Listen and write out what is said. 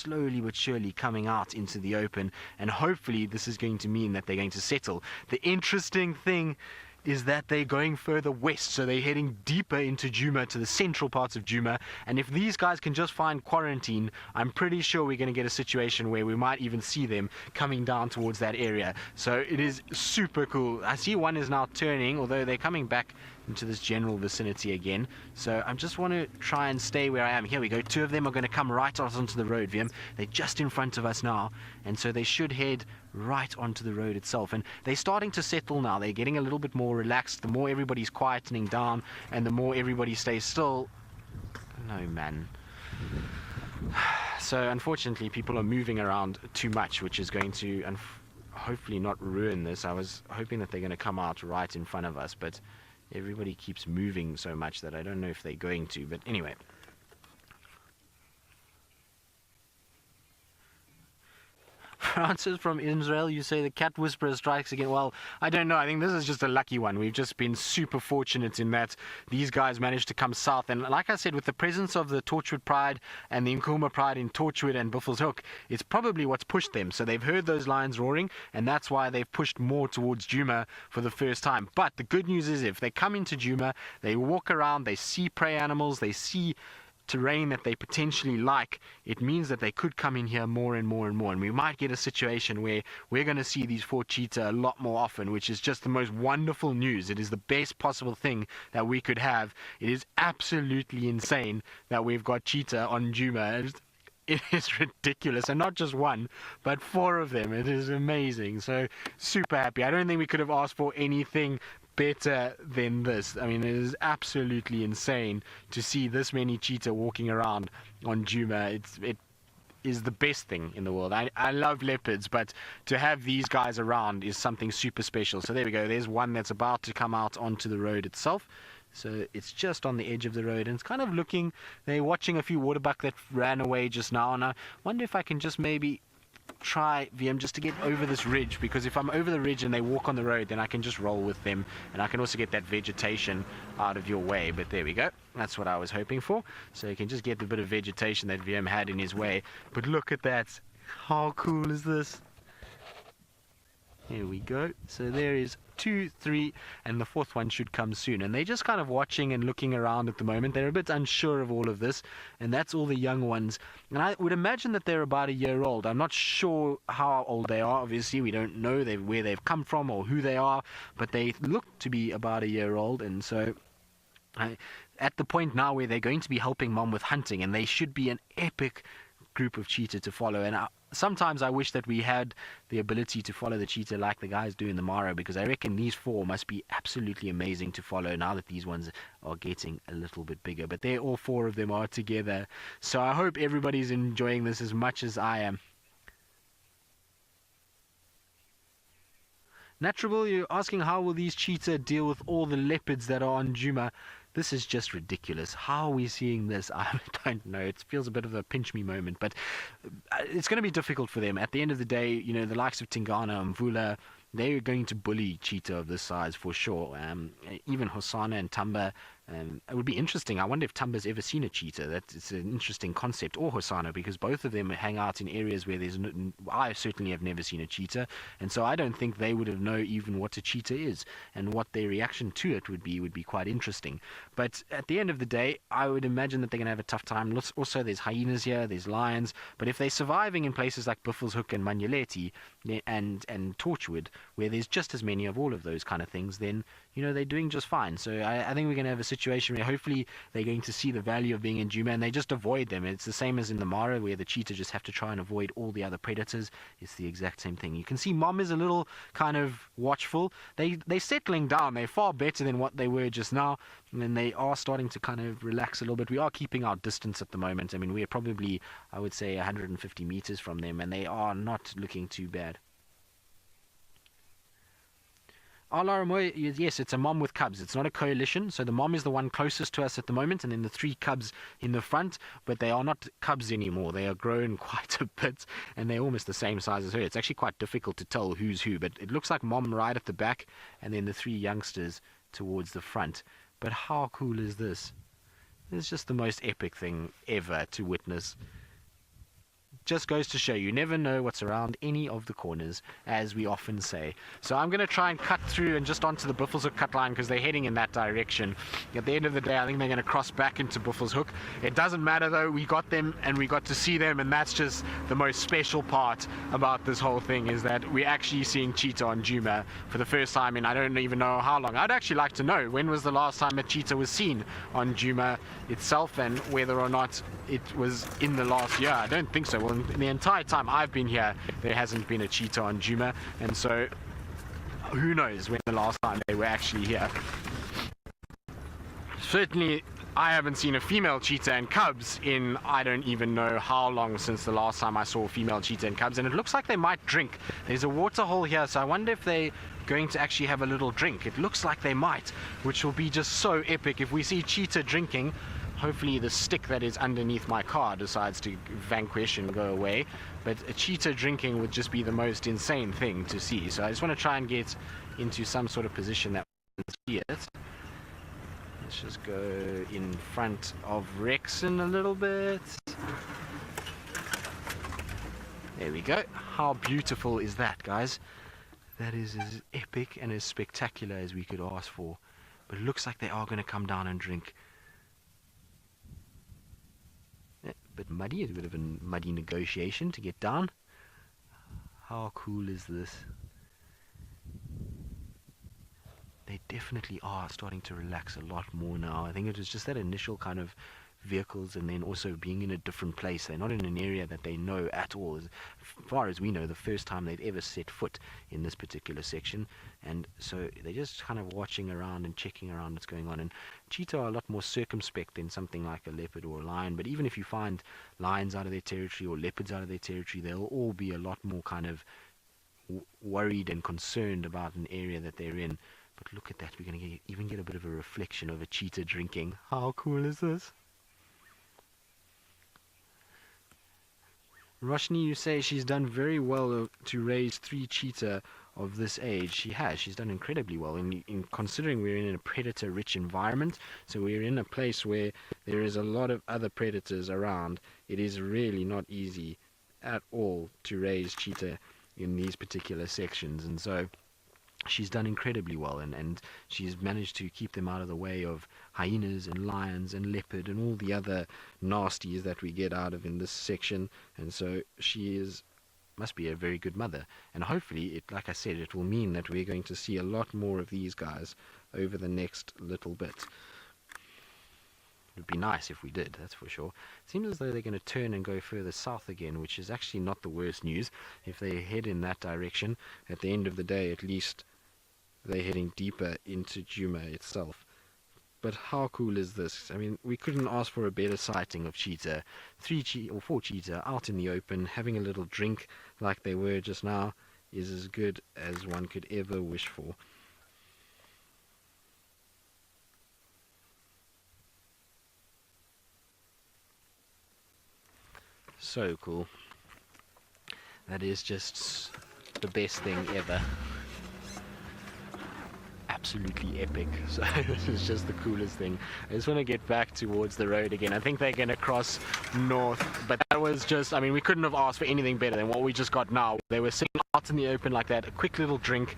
slowly but surely coming out into the open, and hopefully this is going to mean that they're going to settle. The interesting thing is that they're going further west, so they're heading deeper into Djuma, to the central parts of Djuma, and if these guys can just find quarantine, I'm pretty sure we're going to get a situation where we might even see them coming down towards that area. So it is super cool. I see one is now turning, although they're coming back into this general vicinity again. So I just want to try and stay where I am. Here we go. Two of them are going to come right out onto the road, Wiem. They're just in front of us now, and so they should head right onto the road itself. And they're starting to settle now. They're getting a little bit more relaxed. The more everybody's quietening down and the more everybody stays still. No, man. So unfortunately people are moving around too much, which is going to hopefully not ruin this. I was hoping that they're going to come out right in front of us, but everybody keeps moving so much that I don't know if they're going to. But anyway, Francis from Israel, you say the cat whisperer strikes again. Well, I don't know. I think this is just a lucky one. We've just been super fortunate in that these guys managed to come south. And like I said, with the presence of the Torchwood Pride and the Nkuhuma Pride in Torchwood and Buffelshoek, it's probably what's pushed them. So they've heard those lions roaring, and that's why they've pushed more towards Djuma for the first time. But the good news is, if they come into Djuma, they walk around, they see prey animals, they see terrain that they potentially like, it means that they could come in here more and more and more, and we might get a situation where we're going to see these 4 cheetah a lot more often, which is just the most wonderful news. It is the best possible thing that we could have. It is absolutely insane that we've got cheetah on Djuma. It is ridiculous, and not just one, but 4 of them. It is amazing. So super happy. I don't think we could have asked for anything better than this. I mean, it is absolutely insane to see this many cheetah walking around on Djuma. It is the best thing in the world. I love leopards, but to have these guys around is something super special. So there we go. There's one that's about to come out onto the road itself. So it's just on the edge of the road, and it's kind of looking, they're watching a few waterbuck that ran away just now, and I wonder if I can just maybe try, VM, just to get over this ridge, because if I'm over the ridge and they walk on the road, then I can just roll with them, and I can also get that vegetation out of your way. But there we go. That's what I was hoping for. So you can just get the bit of vegetation that VM had in his way. But look at that. How cool is this? Here we go. So there is 2, 3, and the 4th one should come soon. And they're just kind of watching and looking around at the moment. They're a bit unsure of all of this, and that's all the young ones. And I would imagine that they're about a year old. I'm not sure how old they are. Obviously, we don't know where they've come from or who they are, but they look to be about a year old. And so at the point now where they're going to be helping mom with hunting, and they should be an epic group of cheetah to follow. And sometimes I wish that we had the ability to follow the cheetah like the guys do in the Mara, because I reckon these 4 must be absolutely amazing to follow now that these ones are getting a little bit bigger. But they're all 4 of them are together. So I hope everybody's enjoying this as much as I am. Naturable, you're asking how will these cheetah deal with all the leopards that are on Djuma? This is just ridiculous. How are we seeing this? I don't know. It feels a bit of a pinch me moment, but it's going to be difficult for them. At the end of the day, you know, the likes of Tingana, Mvula, they're going to bully cheetah of this size for sure. Even Hosanna and Tamba. It would be interesting. I wonder if Tamba's ever seen a cheetah. It's an interesting concept, or Hosanna, because both of them hang out in areas where I certainly have never seen a cheetah, and so I don't think they would have known even what a cheetah is, and what their reaction to it would be quite interesting. But at the end of the day, I would imagine that they're going to have a tough time. Also, there's hyenas here, there's lions, but if they're surviving in places like Buffelshoek and Manyeleti and Torchwood, where there's just as many of all of those kind of things, then, you know, they're doing just fine. So I think we're going to have a situation where hopefully they're going to see the value of being in Djuma, and they just avoid them. It's the same as in the Mara, where the cheetah just have to try and avoid all the other predators. It's the exact same thing. You can see mom is a little kind of watchful. They're settling down. They're far better than what they were just now, and they are starting to kind of relax a little bit. We are keeping our distance at the moment. I mean, we're probably, I would say, 150 meters from them, and they are not looking too bad. Alaramoy, yes, it's a mom with cubs. It's not a coalition, so the mom is the one closest to us at the moment, and then the 3 cubs in the front, but they are not cubs anymore. They are grown quite a bit, and they're almost the same size as her. It's actually quite difficult to tell who's who, but it looks like mom right at the back, and then the 3 youngsters towards the front. But how cool is this? It's just the most epic thing ever to witness. just goes to show you never know what's around any of the corners, as we often say. So I'm going to try and cut through and just onto the Buffelshoek cut line because they're heading in that direction. At the end of the day, I think they're going to cross back into Buffelshoek. It doesn't matter though, we got them and we got to see them, and that's just the most special part about this whole thing, is that we're actually seeing cheetah on Djuma for the first time in I don't even know how long. I'd actually like to know when was the last time a cheetah was seen on Djuma itself, and whether or not it was in the last year. I don't think so. Well, in the entire time I've been here, there hasn't been a cheetah on Djuma, and so who knows when the last time they were actually here. Certainly I haven't seen a female cheetah and cubs in I don't even know how long since the last time I saw a female cheetah and cubs, and it looks like they might drink. There's a water hole here, so I wonder if they're going to actually have a little drink. It looks like they might, which will be just so epic. If we see cheetah drinking, hopefully the stick that is underneath my car decides to vanquish and go away, but a cheetah drinking would just be the most insane thing to see. So I just want to try and get into some sort of position that we can see it. Let's just go in front of Rexon a little bit. There we go. How beautiful is that, guys? That is as epic and as spectacular as we could ask for. But it looks like they are going to come down and drink. A bit muddy, it's a bit of a muddy negotiation to get down. How cool is this? They definitely are starting to relax a lot more now. I think it was just that initial kind of vehicles, and then also being in a different place. They're not in an area that they know at all. As far as we know, the first time they've ever set foot in this particular section, and so they're just kind of watching around and checking around what's going on. And cheetah are a lot more circumspect than something like a leopard or a lion, but even if you find lions out of their territory or leopards out of their territory, they'll all be a lot more kind of worried and concerned about an area that they're in. But look at that, we're going to even get a bit of a reflection of a cheetah drinking. How cool is this? Roshni, you say she's done very well to raise 3 cheetah of this age. She has. She's done incredibly well in considering we're in a predator-rich environment. So we're in a place where there is a lot of other predators around. It is really not easy at all to raise cheetah in these particular sections. And so she's done incredibly well, and she's managed to keep them out of the way of hyenas and lions and leopard and all the other nasties that we get out of in this section. And so she must be a very good mother, and hopefully like I said, it will mean that we're going to see a lot more of these guys over the next little bit. It would be nice if we did, that's for sure. It seems as though they're going to turn and go further south again, which is actually not the worst news. If they head in that direction, at the end of the day, at least they're heading deeper into Djuma itself. But how cool is this? I mean, we couldn't ask for a better sighting of cheetah. 3 or 4 cheetah out in the open, having a little drink like they were just now, is as good as one could ever wish for. So cool. That is just the best thing ever. Absolutely epic. So this is just the coolest thing. I just want to get back towards the road again. I think they're going to cross north, but that was just, I mean, we couldn't have asked for anything better than what we just got now. They were sitting out in the open like that, a quick little drink,